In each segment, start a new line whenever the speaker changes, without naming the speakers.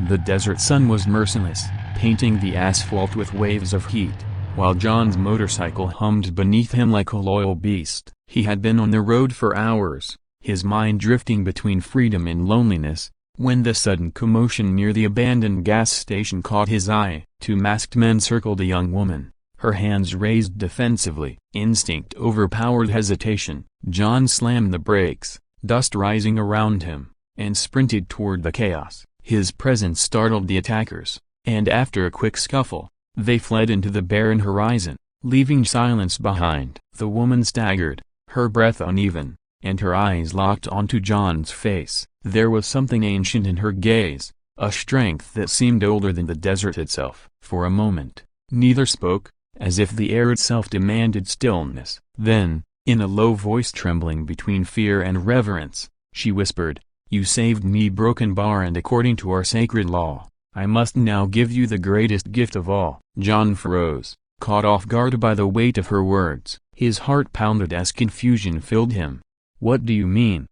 The desert sun was merciless, painting the asphalt with waves of heat, while John's motorcycle hummed beneath him like a loyal beast. He had been on the road for hours, his mind drifting between freedom and loneliness, when the sudden commotion near the abandoned gas station caught his eye. Two masked men circled a young woman, her hands raised defensively. Instinct overpowered hesitation. John slammed the brakes, dust rising around him, and sprinted toward the chaos. His presence startled the attackers, and after a quick scuffle, they fled into the barren horizon, leaving silence behind. The woman staggered, her breath uneven, and her eyes locked onto John's face. There was something ancient in her gaze, a strength that seemed older than the desert itself. For a moment, neither spoke, as if the air itself demanded stillness. Then, in a low voice trembling between fear and reverence, she whispered, "You saved me, broken bar, and according to our sacred law, I must now give you the greatest gift of all." John froze, caught off guard by the weight of her words. His heart pounded as confusion filled him. "What do you mean?"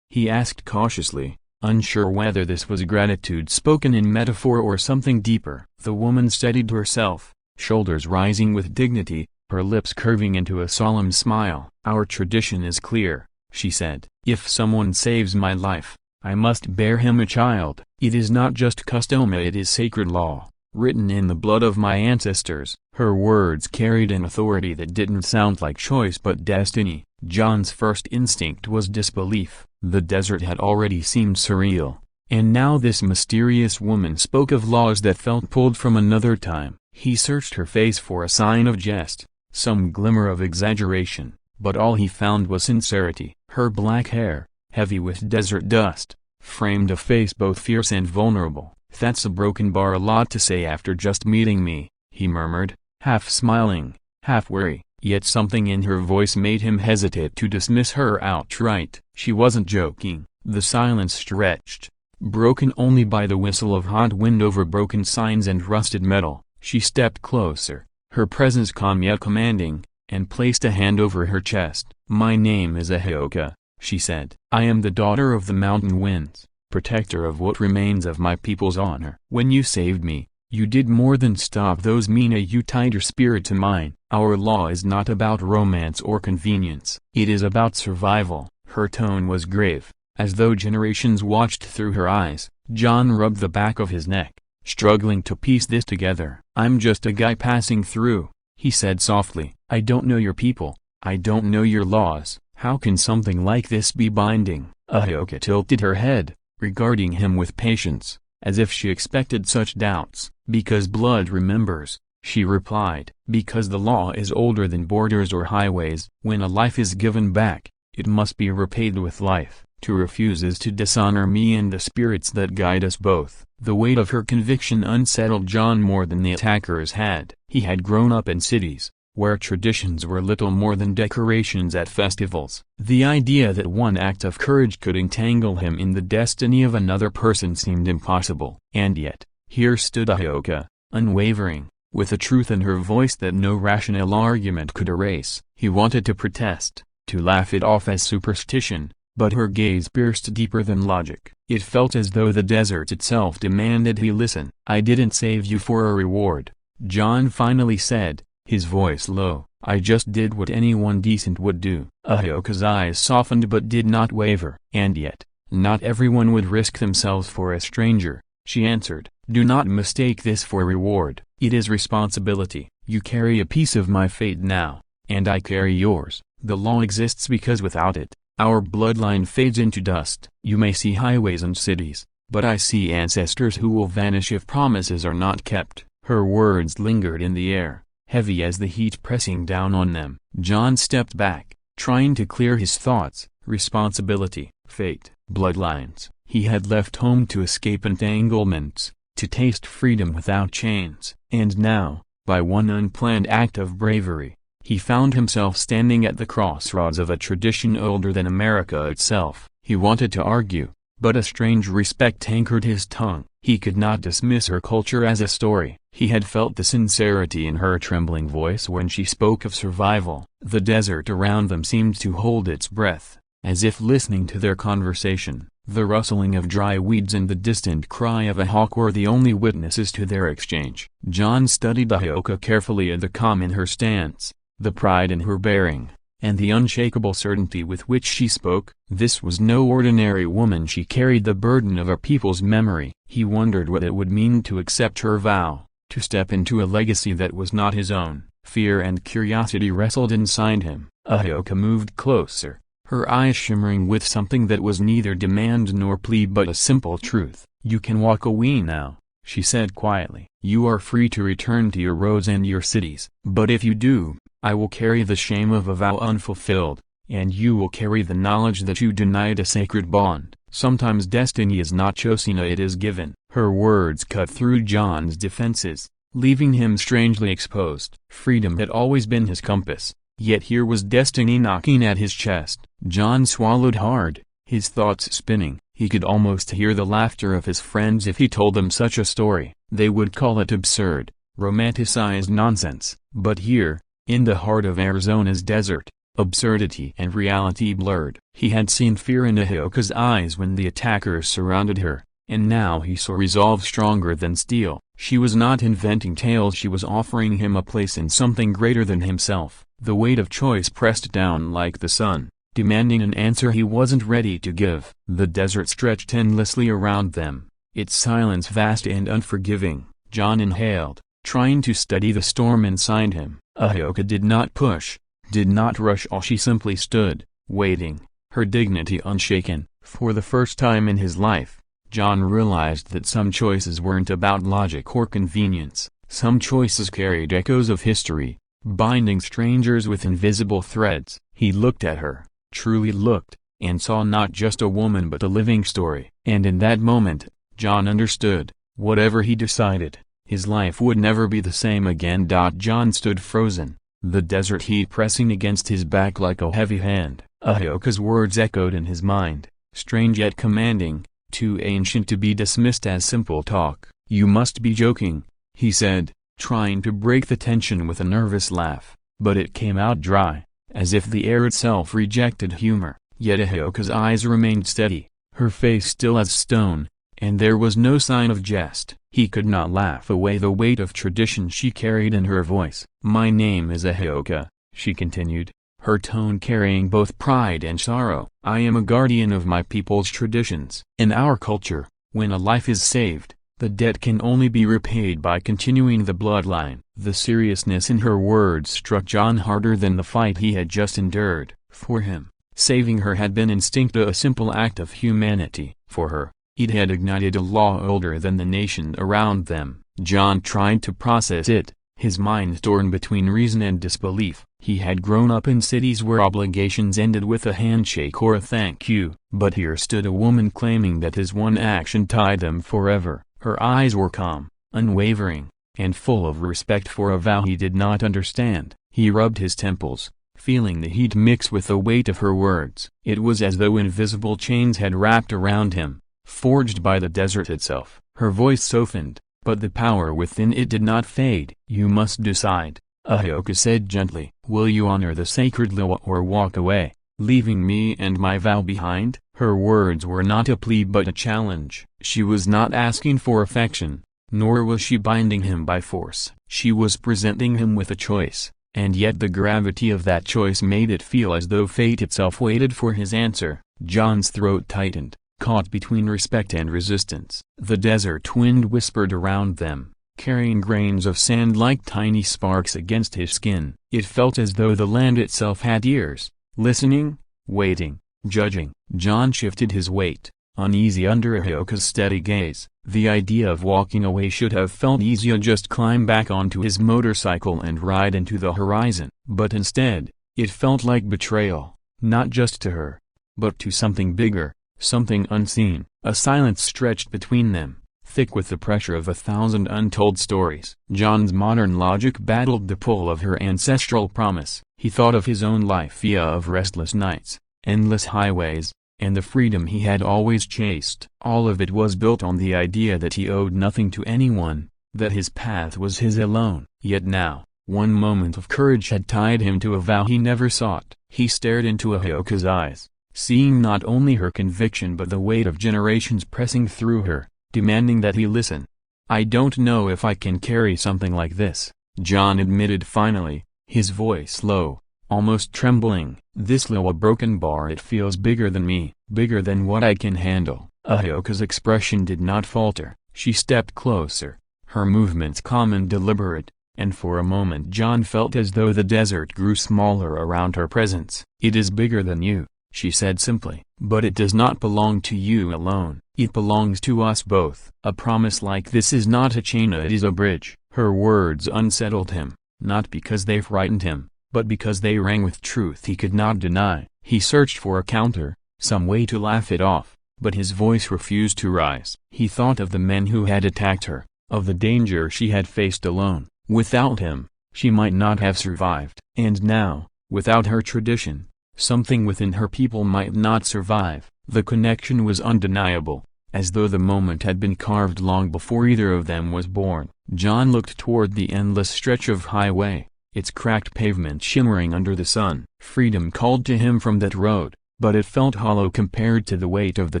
he asked cautiously, unsure whether this was gratitude spoken in metaphor or something deeper. The woman steadied herself, shoulders rising with dignity, her lips curving into a solemn smile. "Our tradition is clear," she said. "If someone saves my life, I must bear him a child. It is not just custom, it is sacred law, written in the blood of my ancestors." Her words carried an authority that didn't sound like choice but destiny. John's first instinct was disbelief. The desert had already seemed surreal, and now this mysterious woman spoke of laws that felt pulled from another time. He searched her face for a sign of jest, some glimmer of exaggeration, but all he found was sincerity. Her black hair, heavy with desert dust, framed a face both fierce and vulnerable. "That's a broken bar, a lot to say after just meeting me," he murmured, half smiling, half weary. Yet something in her voice made him hesitate to dismiss her outright. She wasn't joking. The silence stretched, broken only by the whistle of hot wind over broken signs and rusted metal. She stepped closer, her presence calm yet commanding, and placed a hand over her chest. "My name is Ahioka," she said. "I am the daughter of the mountain winds, protector of what remains of my people's honor. When you saved me, you did more than stop those mean. You tied your spirit to mine. Our law is not about romance or convenience. It is about survival." Her tone was grave, as though generations watched through her eyes. John rubbed the back of his neck, struggling to piece this together. "I'm just a guy passing through," he said softly. "I don't know your people. I don't know your laws. How can something like this be binding?" Ahioka tilted her head, regarding him with patience, as if she expected such doubts. "Because blood remembers," she replied. "Because the law is older than borders or highways. When a life is given back, it must be repaid with life. To refuse is to dishonor me and the spirits that guide us both." The weight of her conviction unsettled John more than the attackers had. He had grown up in cities, where traditions were little more than decorations at festivals. The idea that one act of courage could entangle him in the destiny of another person seemed impossible. And yet, here stood Ahioka, unwavering, with a truth in her voice that no rational argument could erase. He wanted to protest, to laugh it off as superstition, but her gaze pierced deeper than logic. It felt as though the desert itself demanded he listen. "I didn't save you for a reward," John finally said, his voice low. "I just did what anyone decent would do." Ahioka's eyes softened but did not waver. "And yet, not everyone would risk themselves for a stranger," she answered. "Do not mistake this for reward. It is responsibility. You carry a piece of my fate now, and I carry yours. The law exists because without it, our bloodline fades into dust. You may see highways and cities, but I see ancestors who will vanish if promises are not kept." Her words lingered in the air, heavy as the heat pressing down on them. John stepped back, trying to clear his thoughts. Responsibility, fate, bloodlines. He had left home to escape entanglements, to taste freedom without chains. And now, by one unplanned act of bravery, he found himself standing at the crossroads of a tradition older than America itself. He wanted to argue, but a strange respect anchored his tongue. He could not dismiss her culture as a story. He had felt the sincerity in her trembling voice when she spoke of survival. The desert around them seemed to hold its breath, as if listening to their conversation. The rustling of dry weeds and the distant cry of a hawk were the only witnesses to their exchange. John studied Ahioka carefully, the calm in her stance, the pride in her bearing, and the unshakable certainty with which she spoke. This was no ordinary woman. She carried the burden of a people's memory. He wondered what it would mean to accept her vow, to step into a legacy that was not his own. Fear and curiosity wrestled inside him. Ahioka moved closer, her eyes shimmering with something that was neither demand nor plea but a simple truth. "You can walk away now," she said quietly. "You are free to return to your roads and your cities. But if you do, I will carry the shame of a vow unfulfilled, and you will carry the knowledge that you denied a sacred bond. Sometimes destiny is not chosen, it is given." Her words cut through John's defenses, leaving him strangely exposed. Freedom had always been his compass, yet here was destiny knocking at his chest. John swallowed hard, his thoughts spinning. He could almost hear the laughter of his friends if he told them such a story. They would call it absurd, romanticized nonsense. But here, in the heart of Arizona's desert, absurdity and reality blurred. He had seen fear in Ahioka's eyes when the attackers surrounded her, and now he saw resolve stronger than steel. She was not inventing tales, she was offering him a place in something greater than himself. The weight of choice pressed down like the sun, demanding an answer he wasn't ready to give. The desert stretched endlessly around them, its silence vast and unforgiving. John inhaled, trying to steady the storm inside him. Ahioka did not push, did not rush. She simply stood, waiting, her dignity unshaken. For the first time in his life, John realized that some choices weren't about logic or convenience. Some choices carried echoes of history, binding strangers with invisible threads. He looked at her, truly looked, and saw not just a woman but a living story. And in that moment, John understood, whatever he decided, his life would never be the same again. John stood frozen, the desert heat pressing against his back like a heavy hand. Ahioka's words echoed in his mind, strange yet commanding, too ancient to be dismissed as simple talk. "You must be joking," he said, trying to break the tension with a nervous laugh. But it came out dry, as if the air itself rejected humor. Yet Ahioka's eyes remained steady, her face still as stone, and there was no sign of jest. He could not laugh away the weight of tradition she carried in her voice. "My name is Ahioka," she continued, her tone carrying both pride and sorrow. "I am a guardian of my people's traditions. In our culture, when a life is saved, the debt can only be repaid by continuing the bloodline." The seriousness in her words struck John harder than the fight he had just endured. For him, saving her had been instinct, a simple act of humanity. For her, it had ignited a law older than the nation around them. John tried to process it, his mind torn between reason and disbelief. He had grown up in cities where obligations ended with a handshake or a thank you. But here stood a woman claiming that his one action tied them forever. Her eyes were calm, unwavering, and full of respect for a vow he did not understand. He rubbed his temples, feeling the heat mix with the weight of her words. It was as though invisible chains had wrapped around him, forged by the desert itself. Her voice softened, but the power within it did not fade. "You must decide," Ahioka said gently. "Will you honor the sacred law or walk away, leaving me and my vow behind?" Her words were not a plea but a challenge. She was not asking for affection, nor was she binding him by force. She was presenting him with a choice, and yet the gravity of that choice made it feel as though fate itself waited for his answer. John's throat tightened, caught between respect and resistance. The desert wind whispered around them, carrying grains of sand like tiny sparks against his skin. It felt as though the land itself had ears, listening, waiting, judging. John shifted his weight, uneasy under Ahioka's steady gaze. The idea of walking away should have felt easier, just climb back onto his motorcycle and ride into the horizon. But instead, it felt like betrayal, not just to her, but to something bigger, something unseen. A silence stretched between them, thick with the pressure of 1,000 untold stories. John's modern logic battled the pull of her ancestral promise. He thought of his own life, of restless nights, endless highways, and the freedom he had always chased. All of it was built on the idea that he owed nothing to anyone, that his path was his alone. Yet now, one moment of courage had tied him to a vow he never sought. He stared into Ahioka's eyes, seeing not only her conviction but the weight of generations pressing through her, demanding that he listen. "I don't know if I can carry something like this," John admitted finally, his voice low, almost trembling. "This little broken bar, it feels bigger than me, bigger than what I can handle." Ahyoka's expression did not falter. She stepped closer, her movements calm and deliberate, and for a moment John felt as though the desert grew smaller around her presence. "It is bigger than you," she said simply, "but it does not belong to you alone. It belongs to us both. A promise like this is not a chain, it is a bridge." Her words unsettled him, not because they frightened him, but because they rang with truth he could not deny. He searched for a counter, some way to laugh it off, but his voice refused to rise. He thought of the men who had attacked her, of the danger she had faced alone. Without him, she might not have survived. And now, without her tradition, something within her people might not survive. The connection was undeniable, as though the moment had been carved long before either of them was born. John looked toward the endless stretch of highway, its cracked pavement shimmering under the sun. Freedom called to him from that road, but it felt hollow compared to the weight of the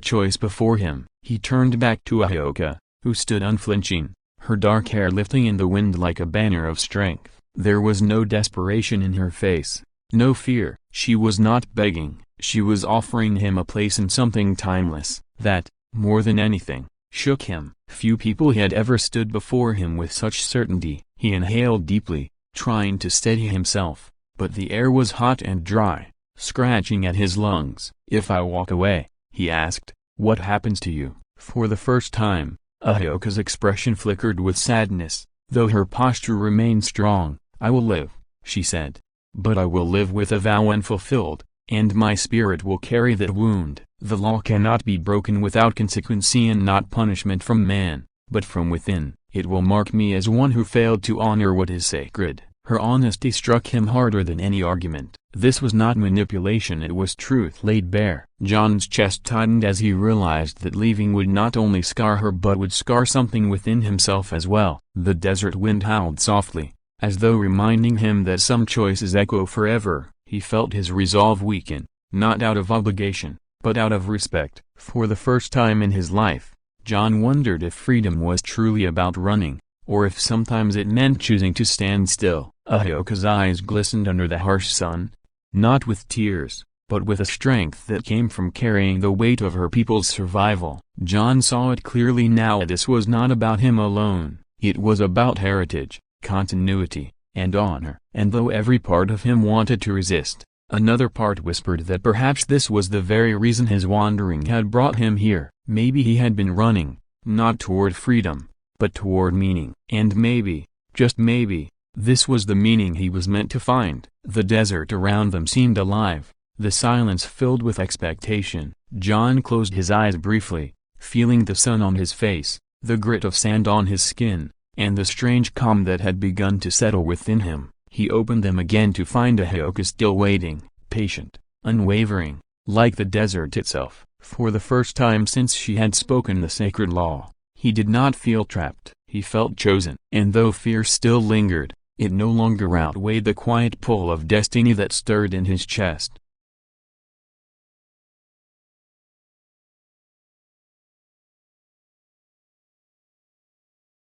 choice before him. He turned back to Ahyoka, who stood unflinching, her dark hair lifting in the wind like a banner of strength. There was no desperation in her face, no fear. She was not begging, she was offering him a place in something timeless, that, more than anything, shook him. Few people had ever stood before him with such certainty. He inhaled deeply, trying to steady himself, but the air was hot and dry, scratching at his lungs. "If I walk away," he asked, "what happens to you?" For the first time, Ahyoka's expression flickered with sadness, though her posture remained strong. "I will live," she said. "But I will live with a vow unfulfilled, and my spirit will carry that wound." The law cannot be broken without consequence and not punishment from man, but from within. "It will mark me as one who failed to honor what is sacred." Her honesty struck him harder than any argument. This was not manipulation, it was truth laid bare. John's chest tightened as he realized that leaving would not only scar her but would scar something within himself as well. The desert wind howled softly, as though reminding him that some choices echo forever. He felt his resolve weaken, not out of obligation, but out of respect. For the first time in his life, John wondered if freedom was truly about running, or if sometimes it meant choosing to stand still. Ahyoka's eyes glistened under the harsh sun, not with tears, but with a strength that came from carrying the weight of her people's survival. John saw it clearly now. This was not about him alone, it was about heritage, continuity, and honor. And though every part of him wanted to resist, another part whispered that perhaps this was the very reason his wandering had brought him here. Maybe he had been running, not toward freedom, but toward meaning. And maybe, just maybe, this was the meaning he was meant to find. The desert around them seemed alive, the silence filled with expectation. John closed his eyes briefly, feeling the sun on his face, the grit of sand on his skin, and the strange calm that had begun to settle within him. He opened them again to find Ahyoka still waiting, patient, unwavering, like the desert itself. For the first time since she had spoken the sacred law, he did not feel trapped, he felt chosen. And though fear still lingered, it no longer outweighed the quiet pull of destiny that stirred in his chest.